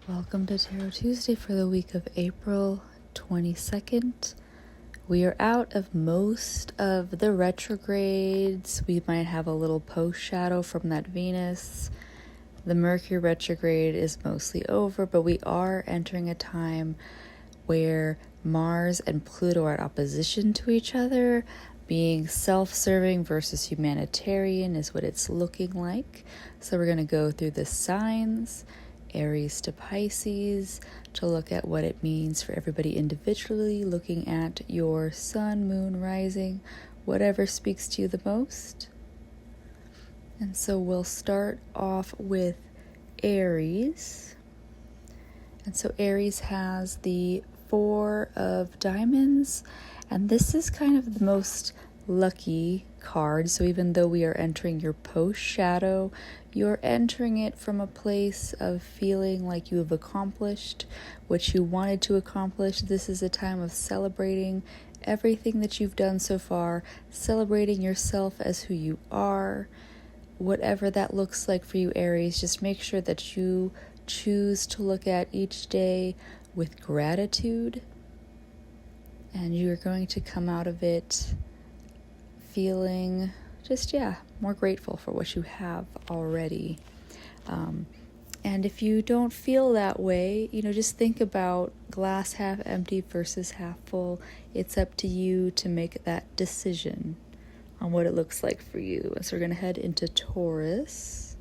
Welcome to Tarot Tuesday for the week of April 22nd. We are out of most of the retrogrades. We might have a little post shadow from that Venus. The Mercury retrograde is mostly over, but we are entering a time where Mars and Pluto are at opposition to each other. Being self-serving versus humanitarian is what it's looking like. So we're going to go through the signs, Aries to Pisces, to look at what it means for everybody individually, looking at your sun, moon, rising, whatever speaks to you the most. And so we'll start off with Aries. And so Aries has the Four of Diamonds, and this is kind of the most lucky card. So even though we are entering your post shadow, you're entering it from a place of feeling like you have accomplished what you wanted to accomplish. This is a time of celebrating everything that you've done so far, celebrating yourself as who you are. Whatever that looks like for you, Aries, just make sure that you choose to look at each day with gratitude, and you're going to come out of it feeling just, more grateful for what you have already. And if you don't feel that way, just think about glass half empty versus half full. It's up to you to make that decision on what it looks like for you. So we're going to head into Taurus.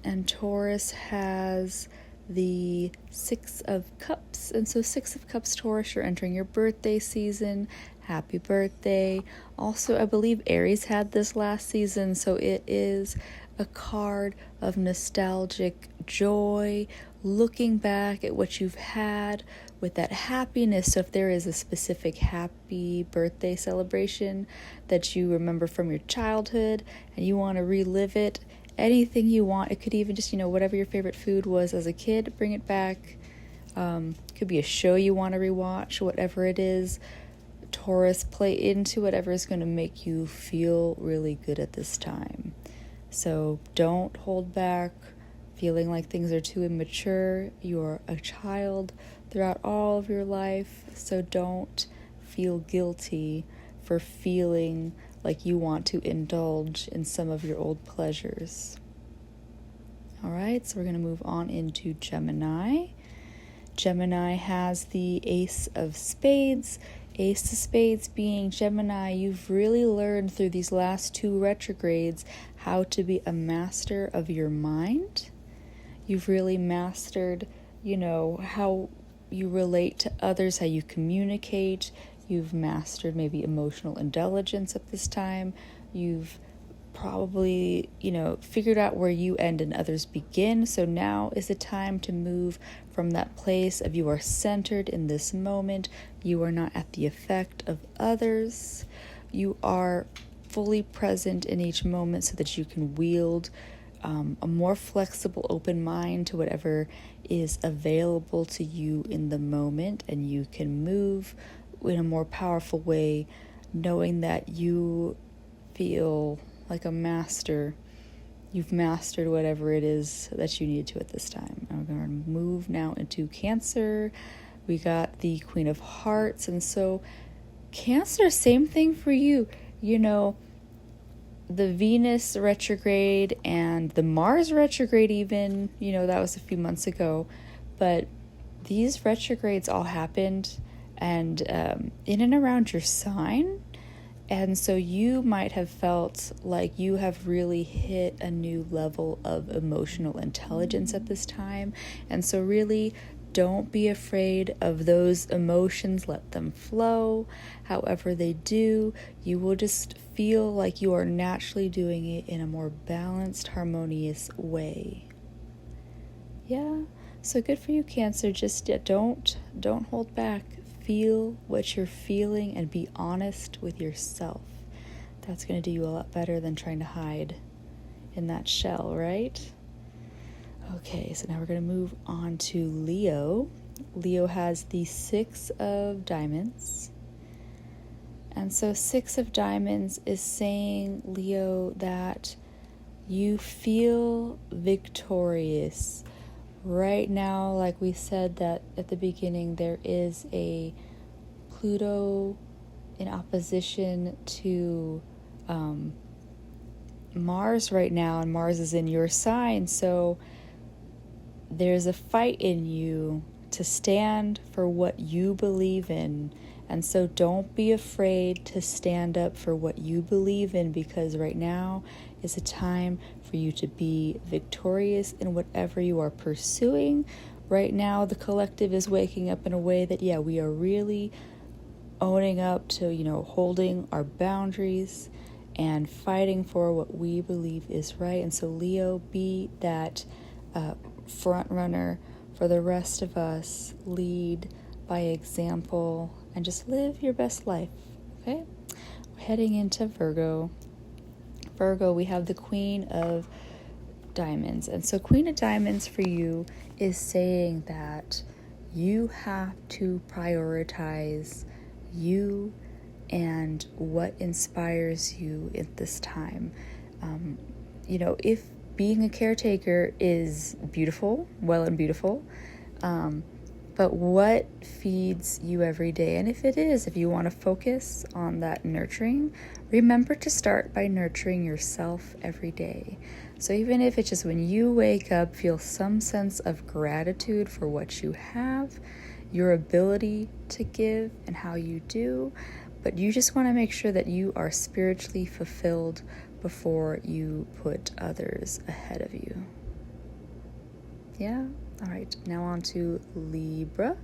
And Taurus has the Six of Cups. And so Six of Cups, Taurus, you're entering your birthday season. Happy birthday. Also, I believe Aries had this last season, so it is a card of nostalgic joy, looking back at what you've had with that happiness. So if there is a specific happy birthday celebration that you remember from your childhood and you want to relive it, anything you want, it could even just, whatever your favorite food was as a kid, bring it back. Could be a show you want to rewatch, whatever it is. Taurus, play into whatever is going to make you feel really good at this time. So don't hold back, feeling like things are too immature. You're a child throughout all of your life, so don't feel guilty for feeling like you want to indulge in some of your old pleasures. All right, so we're going to move on into Gemini. Gemini has the Ace of Spades. Ace of Spades being Gemini, you've really learned through these last two retrogrades how to be a master of your mind. You've really mastered, how you relate to others, how you communicate. You've mastered maybe emotional intelligence at this time. You've probably, figured out where you end and others begin. So now is the time to move from that place of you are centered in this moment. You are not at the effect of others. You are fully present in each moment so that you can wield a more flexible, open mind to whatever is available to you in the moment, and you can move in a more powerful way, knowing that you feel like a master. You've mastered whatever it is that you need to at this time. I'm going to move now into Cancer. We got the Queen of Hearts, and so Cancer, same thing for you. The Venus retrograde and the Mars retrograde even, that was a few months ago, but these retrogrades all happened and in and around your sign. And so you might have felt like you have really hit a new level of emotional intelligence at this time. And so really don't be afraid of those emotions. Let them flow. However they do, you will just feel like you are naturally doing it in a more balanced, harmonious way. Yeah, so good for you, Cancer. Just don't hold back. Feel what you're feeling and be honest with yourself. That's going to do you a lot better than trying to hide in that shell, right? Okay, so now we're going to move on to Leo. Leo has the Six of Diamonds. And so Six of Diamonds is saying, Leo, that you feel victorious Right now, like we said that at the beginning, there is a Pluto in opposition to Mars right now, and Mars is in your sign, so there's a fight in you to stand for what you believe in. And so don't be afraid to stand up for what you believe in, because right now is a time for you to be victorious in whatever you are pursuing. Right now, the collective is waking up in a way that, we are really owning up to, holding our boundaries and fighting for what we believe is right. And so, Leo, be that front runner for the rest of us. Lead by example and just live your best life. Okay, we're heading into Virgo. We have the Queen of Diamonds, and so Queen of Diamonds for you is saying that you have to prioritize you and what inspires you at this time. If being a caretaker is beautiful, well and beautiful, but what feeds you every day? And if you want to focus on that nurturing, remember to start by nurturing yourself every day. So even if it's just when you wake up, feel some sense of gratitude for what you have, your ability to give and how you do, but you just want to make sure that you are spiritually fulfilled before you put others ahead of you. Yeah? All right, now on to Libra.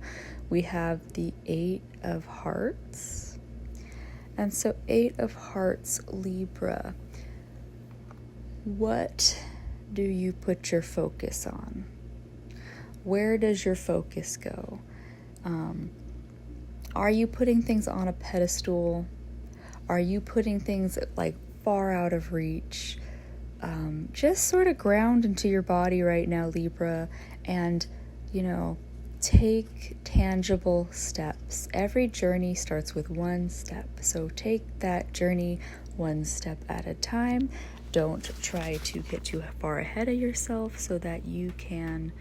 We have the 8 of Hearts. And so 8 of Hearts, Libra. What do you put your focus on? Where does your focus go? Are you putting things on a pedestal? Are you putting things like far out of reach? Just sort of ground into your body right now, Libra, and, take tangible steps. Every journey starts with one step, so take that journey one step at a time. Don't try to get too far ahead of yourself so that you can,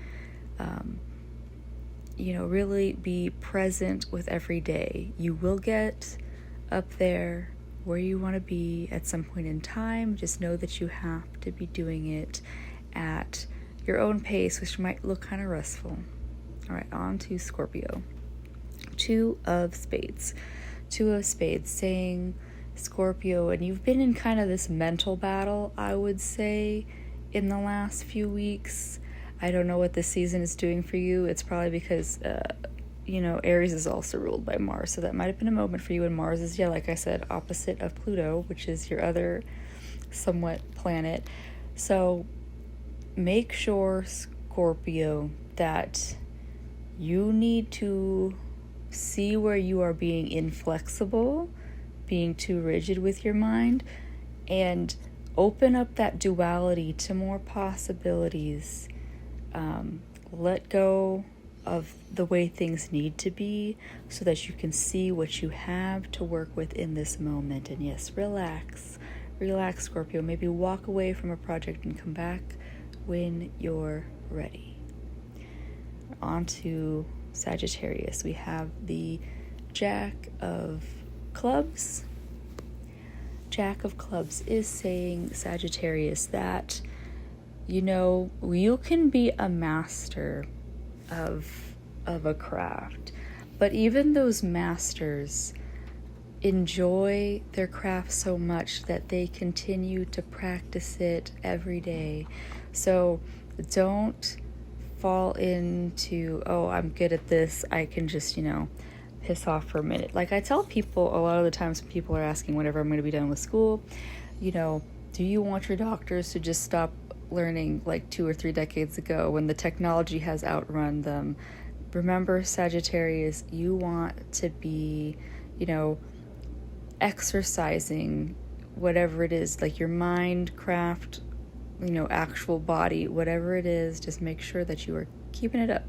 really be present with every day. You will get up there where you want to be at some point in time. Just know that you have to be doing it at your own pace, which might look kind of restful. All right, on to Scorpio. 2 of Spades. 2 of Spades saying, Scorpio, and you've been in kind of this mental battle, I would say, in the last few weeks. I don't know what this season is doing for you. It's probably because, Aries is also ruled by Mars, so that might have been a moment for you. And Mars is, like I said, opposite of Pluto, which is your other somewhat planet. So make sure, Scorpio, that you need to see where you are being inflexible, being too rigid with your mind, and open up that duality to more possibilities. Let go of the way things need to be so that you can see what you have to work with in this moment. And yes, relax, Scorpio. Maybe walk away from a project and come back when you're ready. On to Sagittarius. We have the Jack of Clubs. Jack of Clubs is saying, Sagittarius, that you can be a master of a craft, but even those masters enjoy their craft so much that they continue to practice it every day. So don't fall into, I'm good at this, I can just, piss off for a minute. Like I tell people a lot of the times when people are asking whenever I'm going to be done with school, do you want your doctors to just stop learning like 2 or 3 decades ago when the technology has outrun them? Remember, Sagittarius, you want to be, exercising whatever it is, like your mind, craft, actual body, whatever it is, just make sure that you are keeping it up.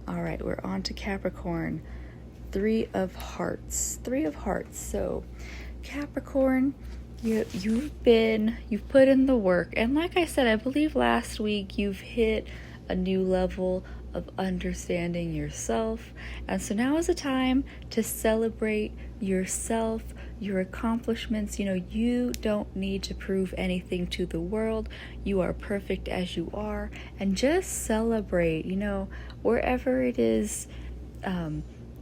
All right, we're on to Capricorn. 3 of Hearts. So Capricorn, you've put in the work, and like I said, I believe last week you've hit a new level of understanding yourself. And so now is a time to celebrate yourself, your accomplishments. You don't need to prove anything to the world. You are perfect as you are, and just celebrate, wherever it is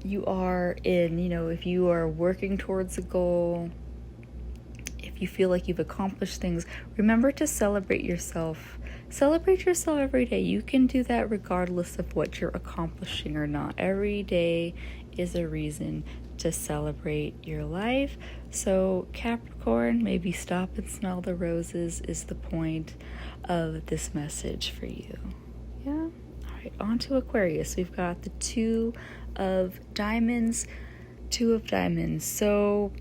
you are in, if you are working towards a goal, if you feel like you've accomplished things, remember to celebrate yourself. Celebrate yourself every day. You can do that regardless of what you're accomplishing or not. Every day is a reason to celebrate your life. So Capricorn, maybe stop and smell the roses is the point of this message for you. Yeah? All right, on to Aquarius. We've got the Two of Diamonds. So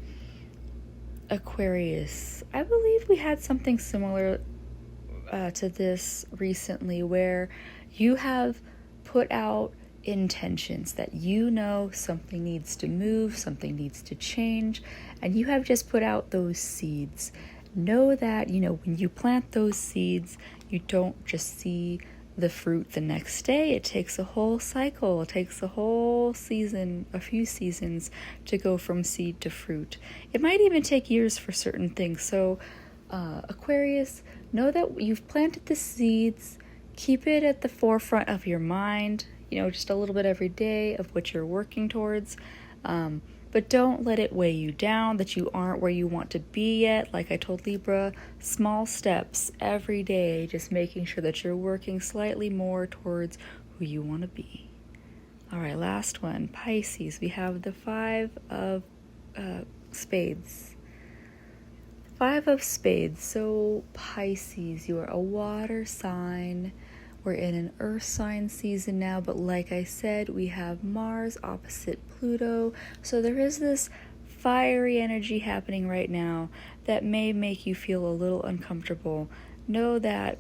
Aquarius, I believe we had something similar to this recently, where you have put out intentions that something needs to move, something needs to change, and you have just put out those seeds. Know that, when you plant those seeds, you don't just see the fruit the next day. It takes a whole cycle. It takes a whole season, a few seasons to go from seed to fruit. It might even take years for certain things. So Aquarius, know that you've planted the seeds. Keep it at the forefront of your mind, just a little bit every day of what you're working towards. But don't let it weigh you down that you aren't where you want to be yet. Like I told Libra, small steps every day, just making sure that you're working slightly more towards who you want to be. All right, last one, Pisces. We have the Five of Spades. Five of Spades. So Pisces, you are a water sign. We're in an earth sign season now, but like I said, we have Mars opposite Pluto. So there is this fiery energy happening right now that may make you feel a little uncomfortable. Know that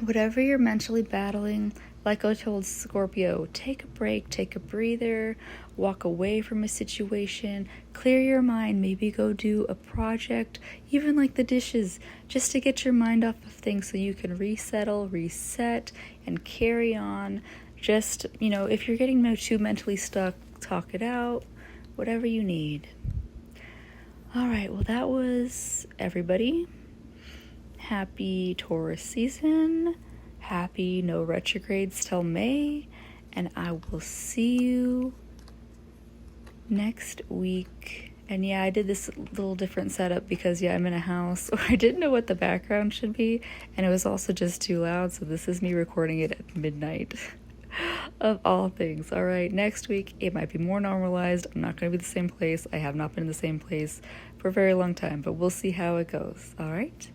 whatever you're mentally battling, like I told Scorpio, take a break, take a breather, walk away from a situation, clear your mind, maybe go do a project, even like the dishes, just to get your mind off of things so you can reset, and carry on. Just, if you're getting too mentally stuck, talk it out, whatever you need. All right, well, that was everybody. Happy Taurus season. Happy no retrogrades till May. And I will see you next week. And yeah, I did this little different setup because I'm in a house where I didn't know what the background should be, and it was also just too loud. So this is me recording it at midnight of all things. All right, next week it might be more normalized. I'm not going to be the same place. I have not been in the same place for a very long time, but we'll see how it goes. All right.